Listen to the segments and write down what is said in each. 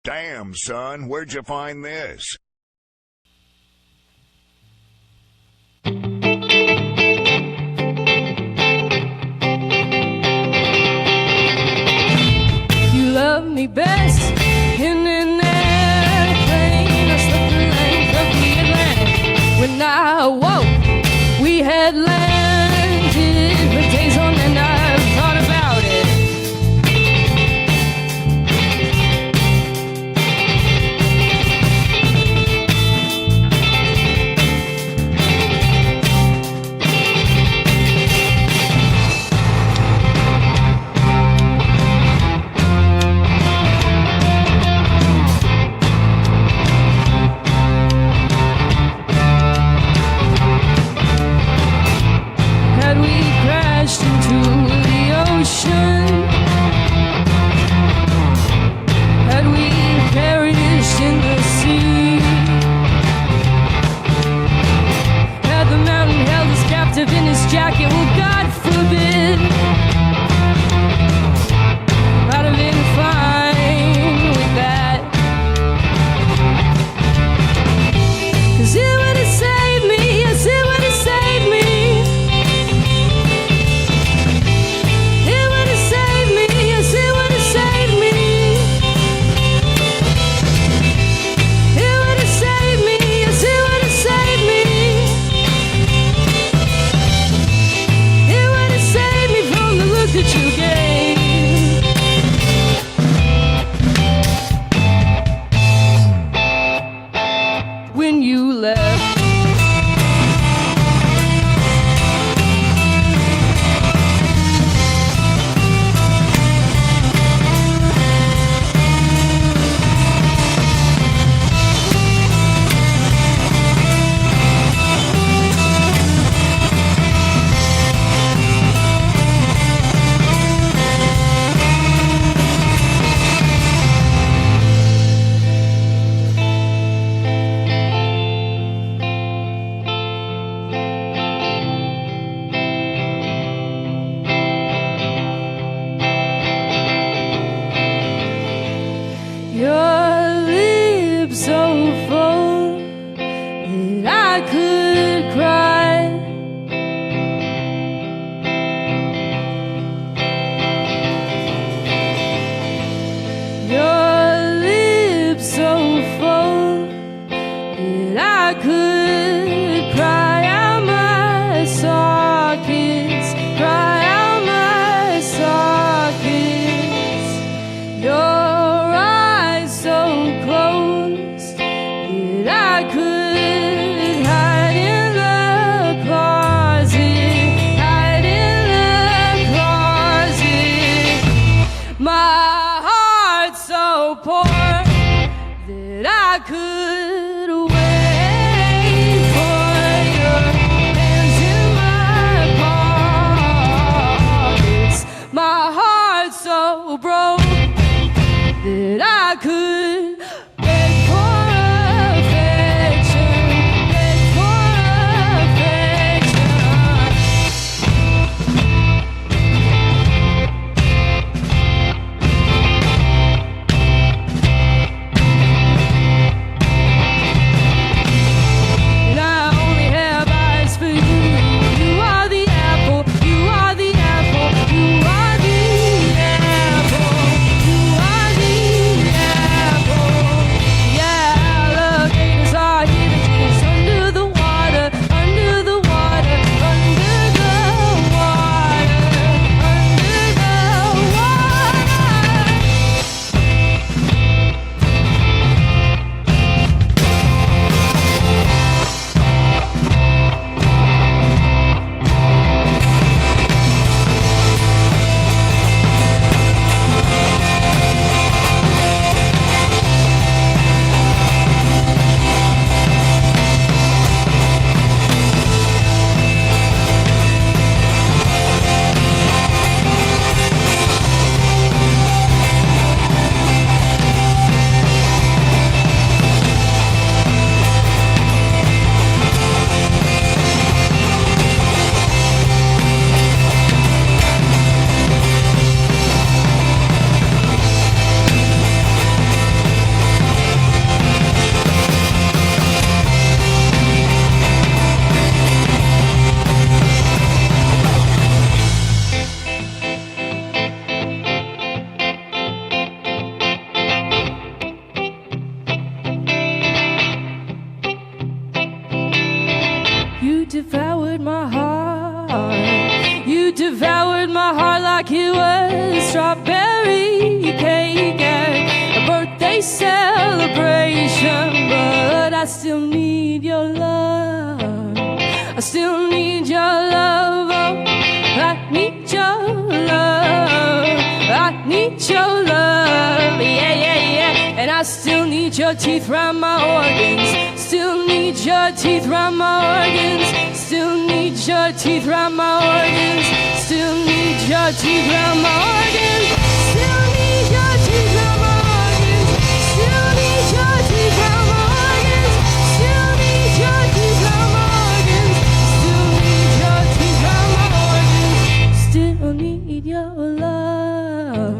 Damn, son, where'd you find this? You love me best in an airplane. I slept the length of the Atlantic. When I awoke, we had landed. For days on end, I've thought about it. Had we crashed into the ocean? Had we perished in the sea? Had the mountain held us captive in his jacket? Well, God forbid. I'd have been fine with that. 'Cause it would have saved me, yes, it would have saved me. It would have saved me, yes, it would have saved me. It would have saved me, yes, it would have saved me. It would have saved me from the look that you gave. When you left. Your lips so full that I could cry. Your lips so full that I could cry out my sockets, cry out my sockets. Your eyes so closed that I could hide in the closet, hide in the closet. My heart so poor that I could wait for your hands in my pockets. My heart so broke that I could beg for affection, beg for affection. And I only have eyes for you. You are the apple, you are the apple, you are the apple, you are the apple. need your love, yeah, yeah, yeah. And I still need your teeth round my organs. Still need your teeth round my organs. Still need your teeth round my organs. Still need your teeth round my organs. Still need your teeth round my organs. Still need your teeth round my organs. Still need your teeth round my organs. Still need your teeth round my organs. Still need your love.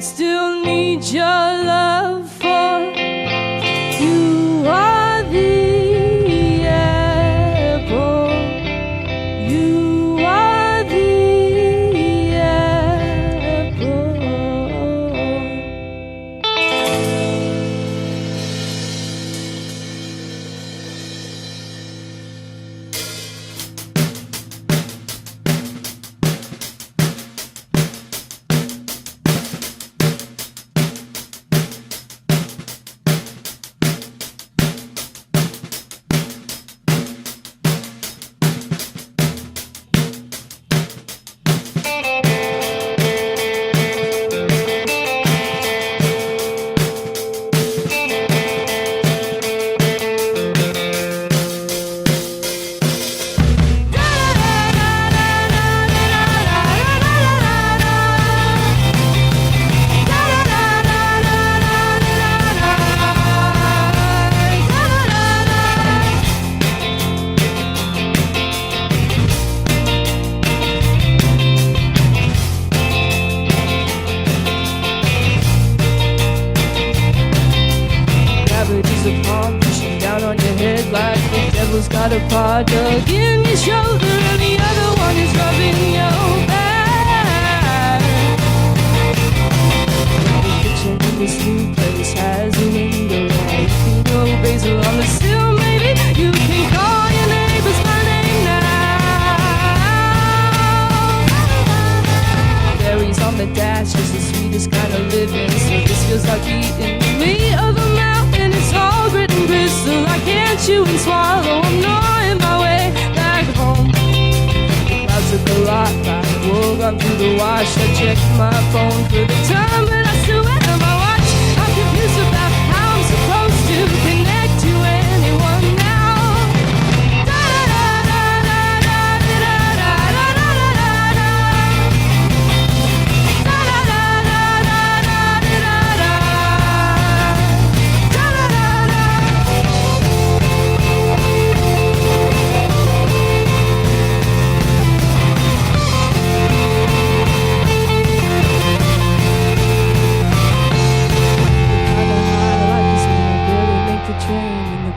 Still need your love for you are the apple. You are the apple. Gravity's a palm pushing down on your head like the devil's got a paw dug in your shoulder and the other one is rubbing your back. The kitchen in this new place has a window where you can go basil on the sill. Maybe you can call your neighbors by name now. Berries on the dash is the sweetest kind of living, so this feels like eating the meat of a mountain. It's all grit and gristle. I can't chew and swallow. I'm gnawing my way back home. The clouds took a lot like wool gone through the wash. I checked my phone for the time, but I still went on my watch. I'm confused about how I'm supposed to connect to anyone now.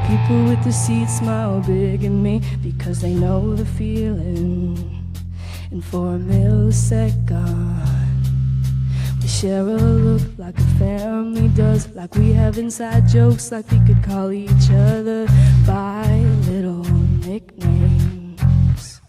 People with the seats smile big at me because they know the feeling. And for a millisecond, we share a look like a family does, like we have inside jokes, like we could call each other by little nicknames.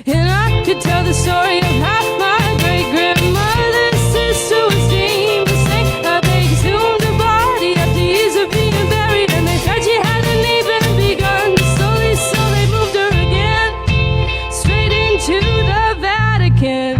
And I could tell the story of how my great-grandmother's sister was deemed to say how they exhumed her body after years of being buried, and they said she hadn't even begun. Slowly, so they moved her again straight into the Vatican.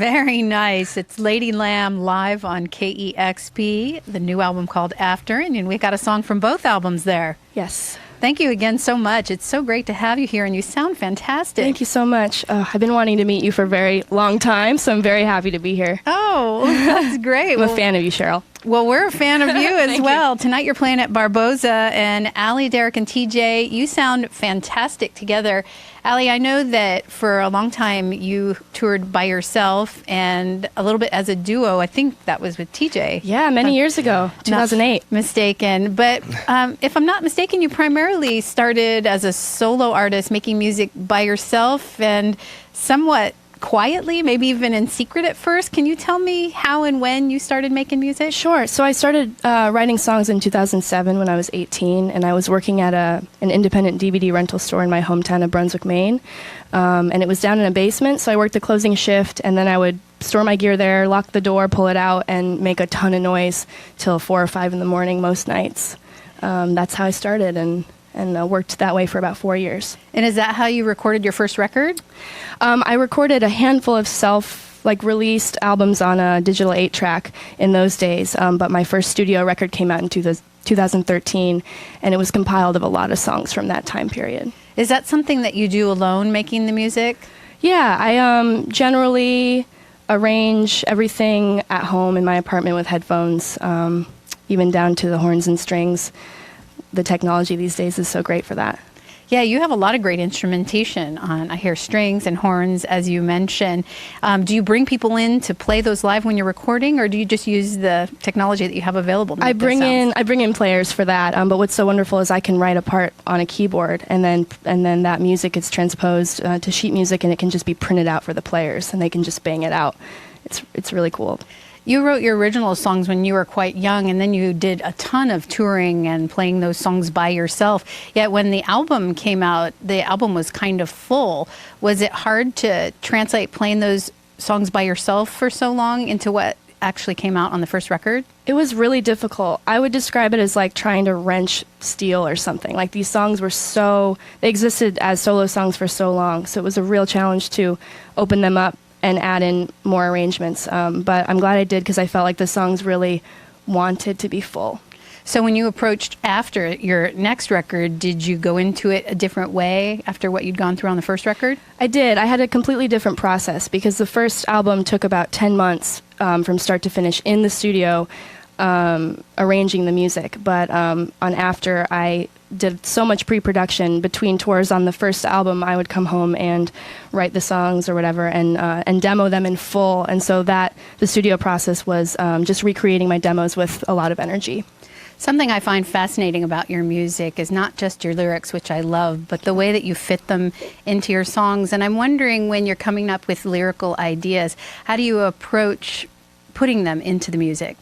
Very nice. It's Lady Lamb live on KEXP, the new album called After, and we got a song from both albums there. Yes. Thank you again so much. It's so great to have you here, and you sound fantastic. Thank you so much. I've been wanting to meet you for a very long time, so I'm very happy to be here. Oh, that's great. I'm a fan of you, Cheryl. Well, we're a fan of you as Thank well. you. Tonight you're playing at Barboza, and Allie, Derek, and TJ, you sound fantastic together. Allie, I know that for a long time you toured by yourself and a little bit as a duo. I think that was with TJ. Yeah, many years ago, 2008. Not mistaken. But if I'm not mistaken, you primarily started as a solo artist making music by yourself and somewhat quietly, maybe even in secret at first. Can you tell me how and when you started making music? Sure. So I started writing songs in 2007 when I was 18, and I was working at an independent DVD rental store in my hometown of Brunswick, Maine. And it was down in a basement, so I worked the closing shift, and then I would store my gear there, lock the door, pull it out, and make a ton of noise till 4 or 5 in the morning most nights. That's how I started, and worked that way for about 4 years. And is that how you recorded your first record? I recorded a handful of released albums on a digital 8-track in those days, but my first studio record came out in 2013, and it was compiled of a lot of songs from that time period. Is that something that you do alone, making the music? Yeah, I generally arrange everything at home in my apartment with headphones, even down to the horns and strings. The technology these days is so great for that. Yeah, you have a lot of great instrumentation on, I hear strings and horns, as you mentioned. Do you bring people in to play those live when you're recording, or do you just use the technology that you have available to make I bring in players for that, but what's so wonderful is I can write a part on a keyboard, and then that music gets transposed to sheet music, and it can just be printed out for the players, and they can just bang it out. It's really cool. You wrote your original songs when you were quite young, and then you did a ton of touring and playing those songs by yourself. Yet when the album came out, the album was kind of full. Was it hard to translate playing those songs by yourself for so long into what actually came out on the first record? It was really difficult. I would describe it as like trying to wrench steel or something. Like, these songs were they existed as solo songs for so long, so it was a real challenge to open them up and add in more arrangements. But I'm glad I did, because I felt like the songs really wanted to be full. So when you approached after your next record, did you go into it a different way after what you'd gone through on the first record? I did. I had a completely different process, because the first album took about 10 months from start to finish in the studio, arranging the music. But on After, I did so much pre-production between tours. On the first album, I would come home and write the songs or whatever, and demo them in full. And so the studio process was just recreating my demos with a lot of energy. Something I find fascinating about your music is not just your lyrics, which I love, but the way that you fit them into your songs. And I'm wondering, when you're coming up with lyrical ideas, how do you approach putting them into the music?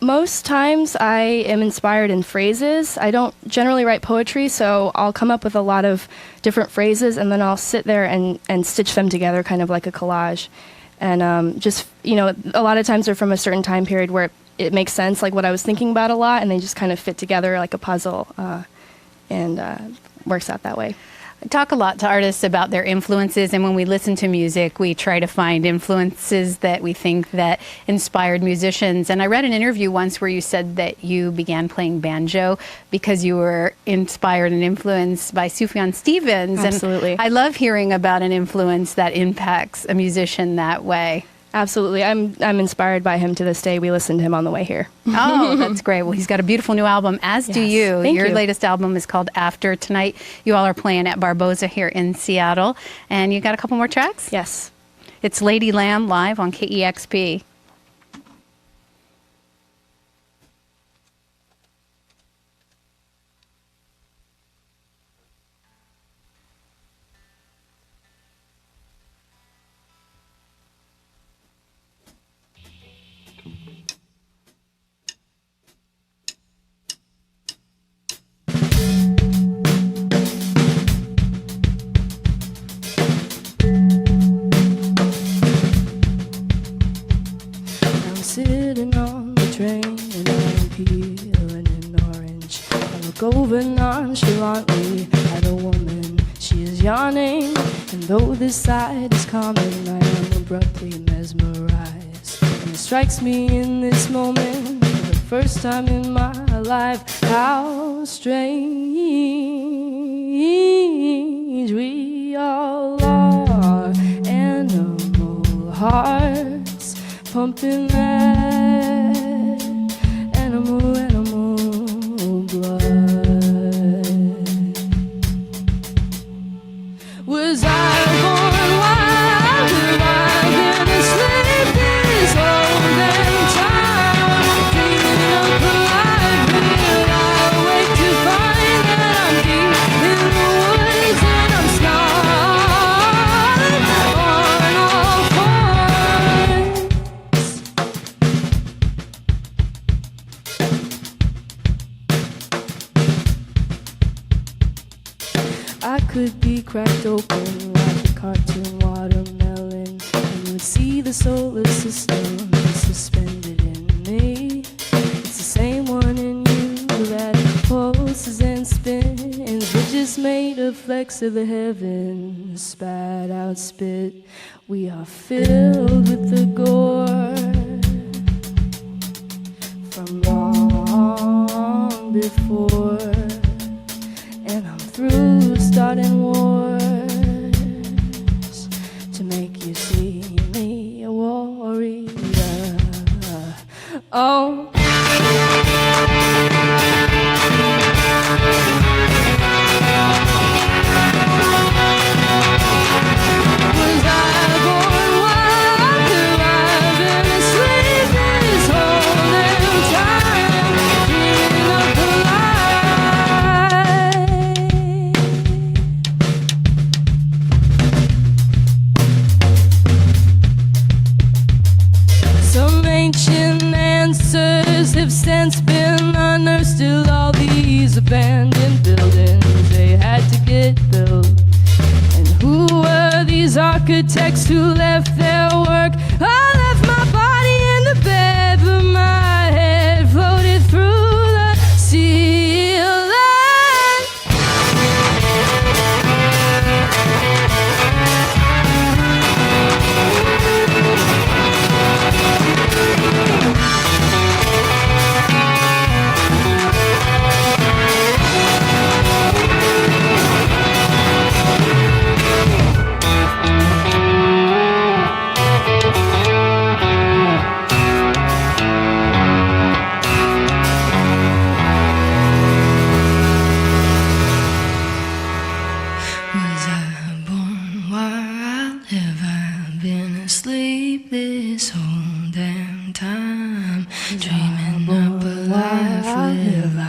Most times I am inspired in phrases. I don't generally write poetry, so I'll come up with a lot of different phrases, and then I'll sit there and stitch them together, kind of like a collage. And a lot of times they're from a certain time period where it makes sense, like what I was thinking about a lot, and they just kind of fit together like a puzzle, and works out that way. I talk a lot to artists about their influences, and when we listen to music, we try to find influences that we think that inspired musicians. And I read an interview once where you said that you began playing banjo because you were inspired and influenced by Sufjan Stevens. Absolutely. And I love hearing about an influence that impacts a musician that way. Absolutely. I'm inspired by him to this day. We listened to him on the way here. Oh, that's great. Well, he's got a beautiful new album, as do you. Thank Your you. latest album is called After. Tonight, you all are playing at Barboza here in Seattle. And you got a couple more tracks? Yes. It's Lady Lamb live on KEXP. Sitting on the train and I'm peeling an orange. I look over nonchalantly at a woman. She is yawning, and though this side is common, I am a abruptly mesmerized. And it strikes me in this moment, for the first time in my life, how strange we all are. Animal hearts pumping that animal blood. Was I born wild? Have I been asleep this whole damn time? Dreaming up alive, will I wake to find that I'm deep in the woods and I'm snarling on all fours. I could be cracked open like a cartoon watermelon, and you would see the solar system suspended in me. It's the same one in you that pulses and spins. We're just made of flecks of the heavens, spat out spit. We are filled with the gore from long before. And I'm through starting wars to make you see me a warrior. Oh. Was I born wild? Have I been asleep this whole damn time? Dreaming up alive. Some ancient answers have since been unearthed. Still all these abandoned buildings they had to get built. And who were these architects who left their work? I left my body in the bed, but my head floated through the ceiling. Was I born wild? Have I been asleep this whole damn time? Dreaming up alive, will I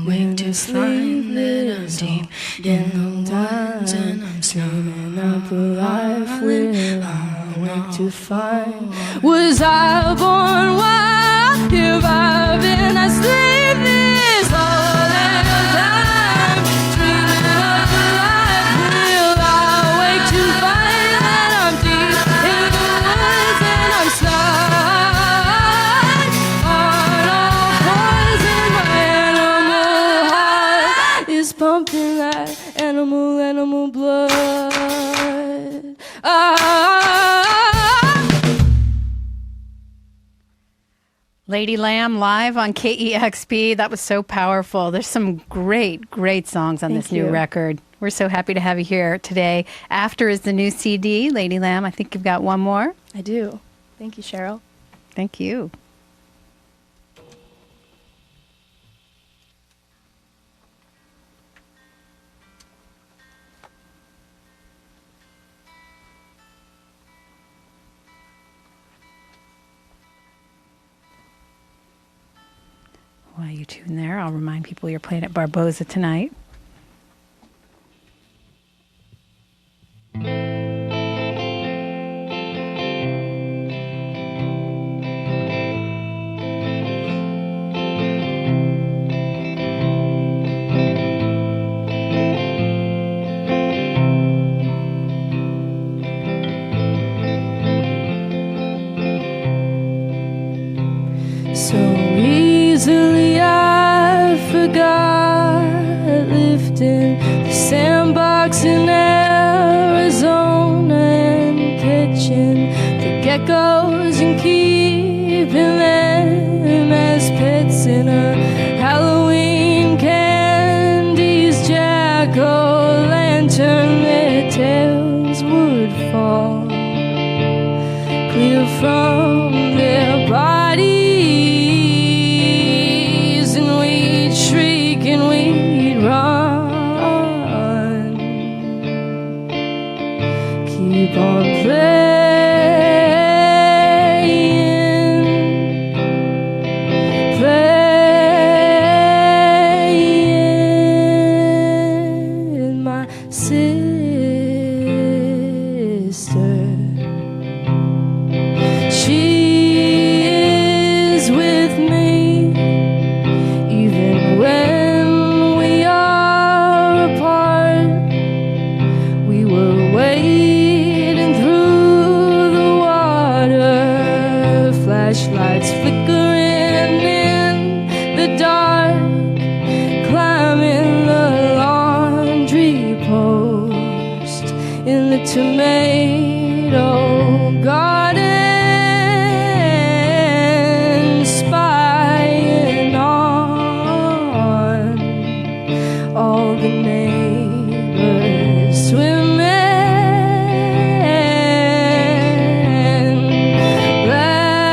wake to find that I'm deep in the woods and I'm snoring up alive? Will I wake to find? Was I born wild? Have I been asleep this whole damn time? Dreaming up alive, will I wake to find that I'm deep in the woods and I'm sliding on all fours and my animal heart is pumping that animal blood. Lady Lamb live on KEXP. That was so powerful. There's some great songs on Thank this new you. record. We're so happy to have you here today. After is the new CD, Lady Lamb. I think you've got one more. I do. Thank you, Cheryl. Thank you. While you tune there, I'll remind people you're playing at Barboza tonight. So easily I forgot geckos and keeping them as pets in a Halloween candy's jack-o'-lantern. Their tails would fall clear from their bodies, and we'd shriek and we'd run. Keep on playing, my sister. She is with me, even when we are apart. We were wading through the water, flashlights flickering in the dark, climbing the laundry post in the tomato garden, spying on all the neighbors swimming, laughing.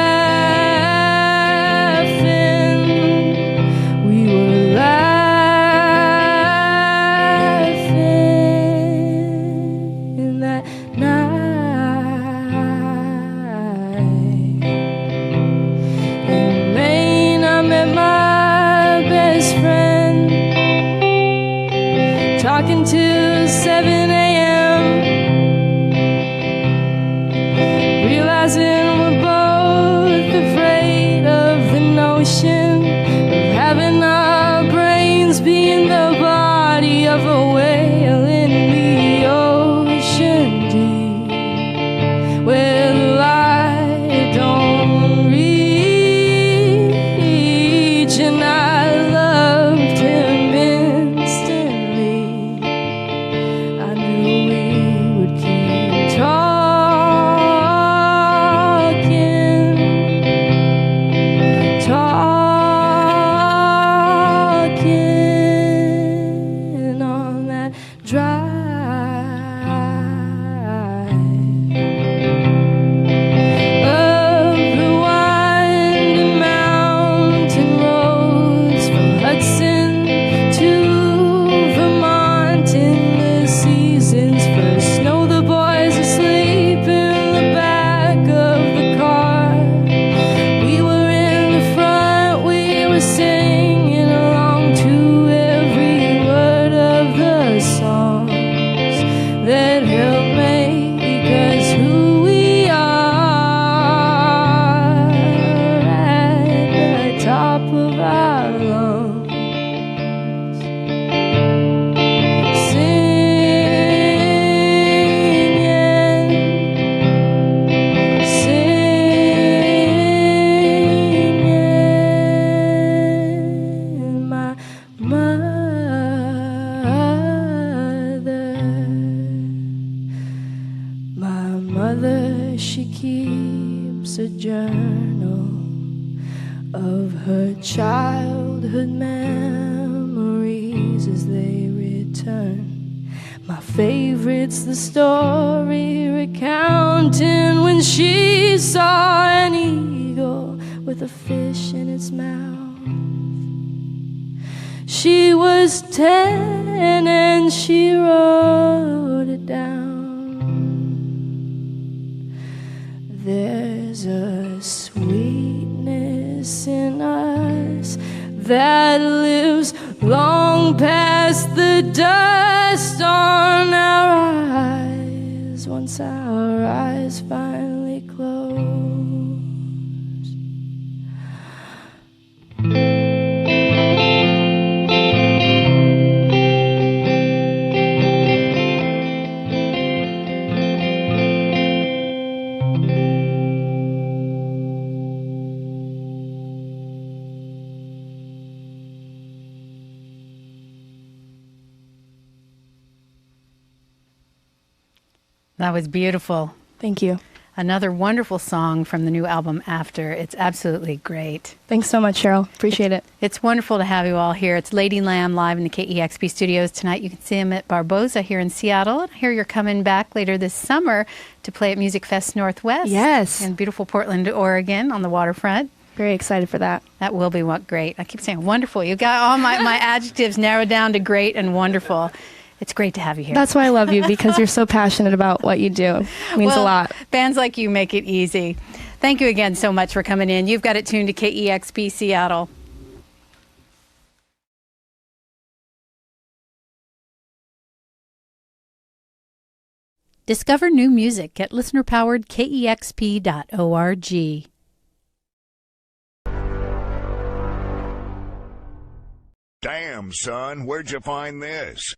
We were laughing that night. In Maine, I met my best friend, talking till 7 a.m., realizing we're both afraid of the notion of having our brains be in the body of a whale in the ocean deep, where the light don't reach. And I loved him instantly. I knew we would keep talking, talking on that drive. Up the winding mountain roads from Hudson to Vermont in the season's first snow. The boys asleep in the back of the car. We were in the front, we were singing along to every word of the songs that help make us who we are at the top of our lungs. Singing, my mother, she keeps a journal of her childhood memories as they return. My favorite's the story recounting when she saw an eagle with a fish in its mouth. She was 10 and she wrote it down. There's a sweetness in us that lives long past the dust on our eyes, once our eyes finally close. That was beautiful. Thank you. Another wonderful song from the new album, After. It's absolutely great. Thanks so much, Cheryl. Appreciate it. It's wonderful to have you all here. It's Lady Lamb live in the KEXP studios tonight. You can see him at Barboza here in Seattle. And I hear you're coming back later this summer to play at Music Fest Northwest. Yes. In beautiful Portland, Oregon on the waterfront. Very excited for that. That will be great. I keep saying wonderful. You got all my adjectives narrowed down to great and wonderful. It's great to have you here. That's why I love you, because you're so passionate about what you do. It means a lot. Bands like you make it easy. Thank you again so much for coming in. You've got it tuned to KEXP Seattle. Discover new music at listener-powered KEXP.org. Damn, son, where'd you find this?